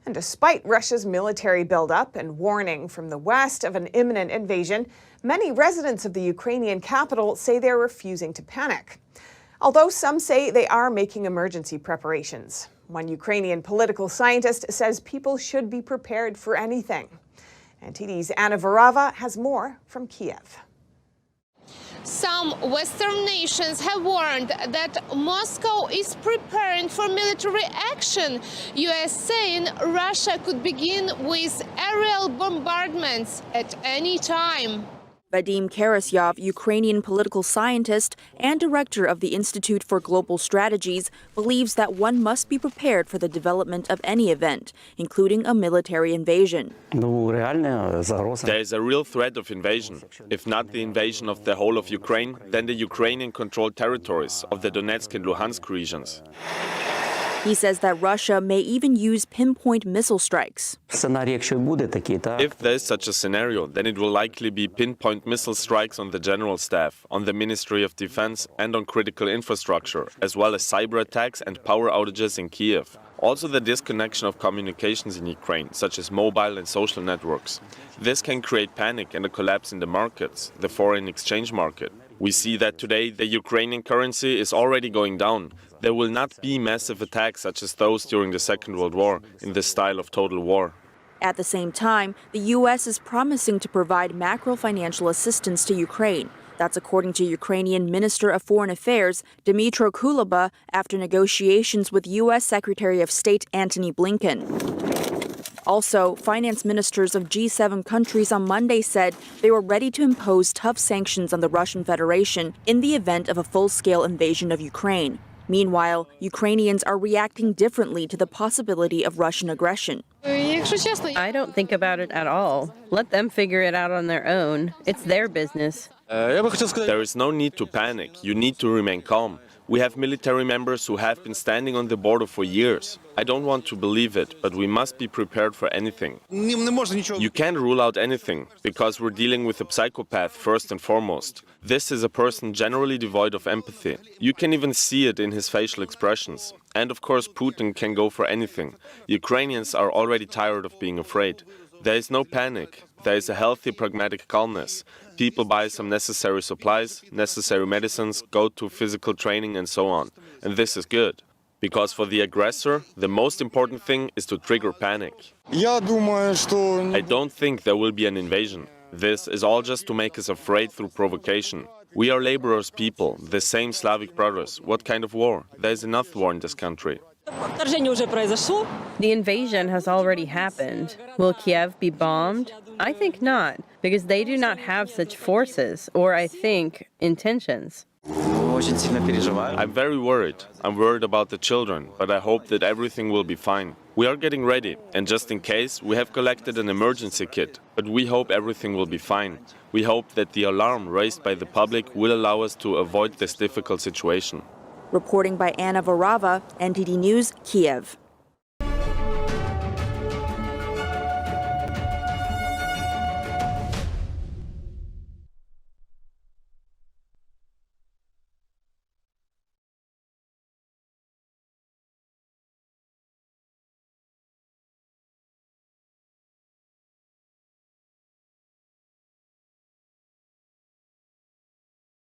And despite Russia's military buildup and warning from the West of an imminent invasion, many residents of the Ukrainian capital say they're refusing to panic. Although some say they are making emergency preparations. One Ukrainian political scientist says people should be prepared for anything. And TD's Anna Varava has more from Kiev. Some Western nations have warned that Moscow is preparing for military action. US saying Russia could begin with aerial bombardments at any time. Vadim Karasyov, Ukrainian political scientist and director of the Institute for Global Strategies, believes that one must be prepared for the development of any event, including a military invasion. There is a real threat of invasion. If not the invasion of the whole of Ukraine, then the Ukrainian-controlled territories of the Donetsk and Luhansk regions. He says that Russia may even use pinpoint missile strikes. If there is such a scenario, then it will likely be pinpoint missile strikes on the General Staff, on the Ministry of Defense and on critical infrastructure, as well as cyber attacks and power outages in Kiev. Also the disconnection of communications in Ukraine, such as mobile and social networks. This can create panic and a collapse in the markets, the foreign exchange market. We see that today the Ukrainian currency is already going down. There will not be massive attacks such as those during the Second World War, in the style of total war. At the same time, the U.S. is promising to provide macro-financial assistance to Ukraine. That's according to Ukrainian Minister of Foreign Affairs Dmytro Kuleba after negotiations with U.S. Secretary of State Antony Blinken. Also, finance ministers of G7 countries on Monday said they were ready to impose tough sanctions on the Russian Federation in the event of a full-scale invasion of Ukraine. Meanwhile, Ukrainians are reacting differently to the possibility of Russian aggression. I don't think about it at all. Let them figure it out on their own. It's their business. There is no need to panic. You need to remain calm. We have military members who have been standing on the border for years. I don't want to believe it, but we must be prepared for anything. You can't rule out anything, because we're dealing with a psychopath first and foremost. This is a person generally devoid of empathy. You can even see it in his facial expressions. And of course, Putin can go for anything. Ukrainians are already tired of being afraid. There is no panic. There is a healthy, pragmatic calmness. People buy some necessary supplies, necessary medicines, go to physical training and so on. And this is good. Because for the aggressor, the most important thing is to trigger panic. I don't think there will be an invasion. This is all just to make us afraid through provocation. We are laborers' people, the same Slavic brothers. What kind of war? There is enough war in this country. The invasion has already happened. Will Kiev be bombed? I think not, because they do not have such forces, or I think, intentions. I'm very worried. I'm worried about the children, but I hope that everything will be fine. We are getting ready, and just in case, we have collected an emergency kit, but we hope everything will be fine. We hope that the alarm raised by the public will allow us to avoid this difficult situation. Reporting by Anna Varava, NTD News, Kiev.